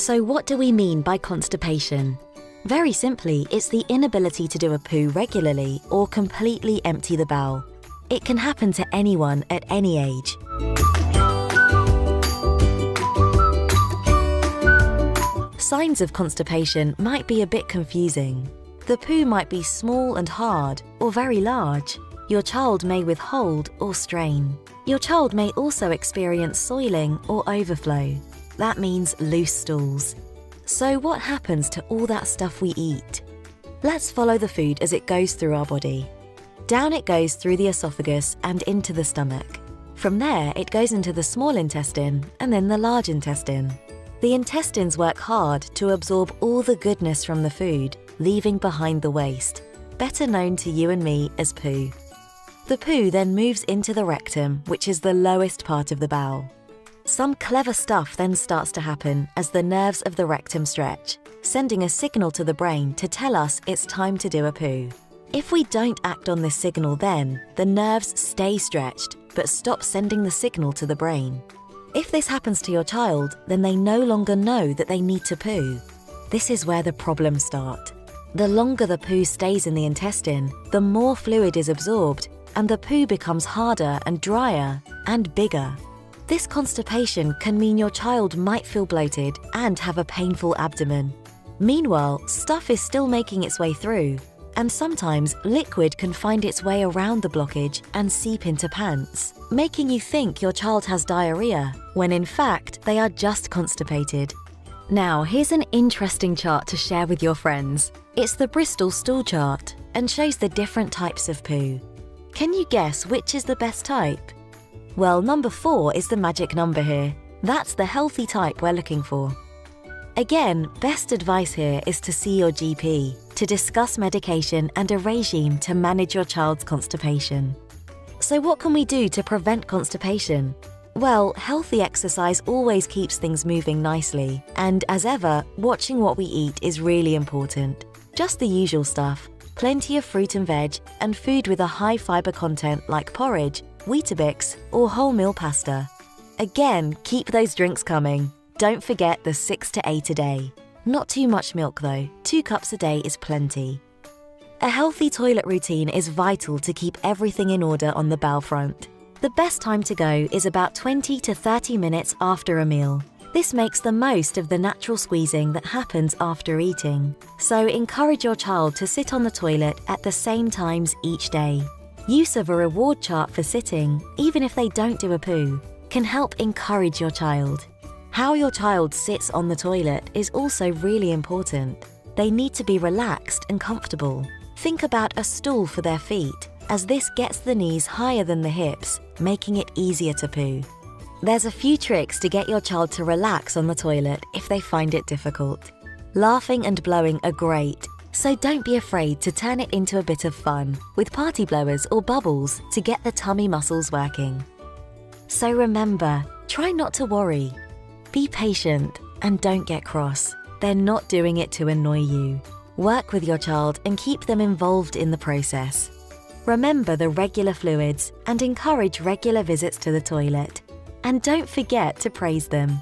So what do we mean by constipation? Very simply, it's the inability to do a poo regularly or completely empty the bowel. It can happen to anyone at any age. Signs of constipation might be a bit confusing. The poo might be small and hard or very large. Your child may withhold or strain. Your child may also experience soiling or overflow. That means loose stools. So what happens to all that stuff we eat? Let's follow the food as it goes through our body. Down it goes through the esophagus and into the stomach. From there, it goes into the small intestine and then the large intestine. The intestines work hard to absorb all the goodness from the food, leaving behind the waste, better known to you and me as poo. The poo then moves into the rectum, which is the lowest part of the bowel. Some clever stuff then starts to happen as the nerves of the rectum stretch, sending a signal to the brain to tell us it's time to do a poo. If we don't act on this signal then, the nerves stay stretched but stop sending the signal to the brain. If this happens to your child, then they no longer know that they need to poo. This is where the problems start. The longer the poo stays in the intestine, the more fluid is absorbed, and the poo becomes harder and drier and bigger. This constipation can mean your child might feel bloated and have a painful abdomen. Meanwhile, stuff is still making its way through, and sometimes liquid can find its way around the blockage and seep into pants, making you think your child has diarrhea, when in fact they are just constipated. Now, here's an interesting chart to share with your friends. It's the Bristol stool chart and shows the different types of poo. Can you guess which is the best type? Well, number 4 is the magic number here. That's the healthy type we're looking for. Again, best advice here is to see your GP to discuss medication and a regime to manage your child's constipation. So what can we do to prevent constipation? Well, healthy exercise always keeps things moving nicely, and as ever, watching what we eat is really important. Just the usual stuff, plenty of fruit and veg, and food with a high fibre content like porridge, Weetabix, or wholemeal pasta. Again, keep those drinks coming. Don't forget the 6 to 8 a day. Not too much milk though, 2 cups a day is plenty. A healthy toilet routine is vital to keep everything in order on the bowel front. The best time to go is about 20 to 30 minutes after a meal. This makes the most of the natural squeezing that happens after eating. So encourage your child to sit on the toilet at the same times each day. Use of a reward chart for sitting, even if they don't do a poo, can help encourage your child. How your child sits on the toilet is also really important. They need to be relaxed and comfortable. Think about a stool for their feet, as this gets the knees higher than the hips, making it easier to poo. There's a few tricks to get your child to relax on the toilet if they find it difficult. Laughing and blowing are great, so don't be afraid to turn it into a bit of fun with party blowers or bubbles to get the tummy muscles working. So remember, try not to worry. Be patient and don't get cross. They're not doing it to annoy you. Work with your child and keep them involved in the process. Remember the regular fluids and encourage regular visits to the toilet. And don't forget to praise them.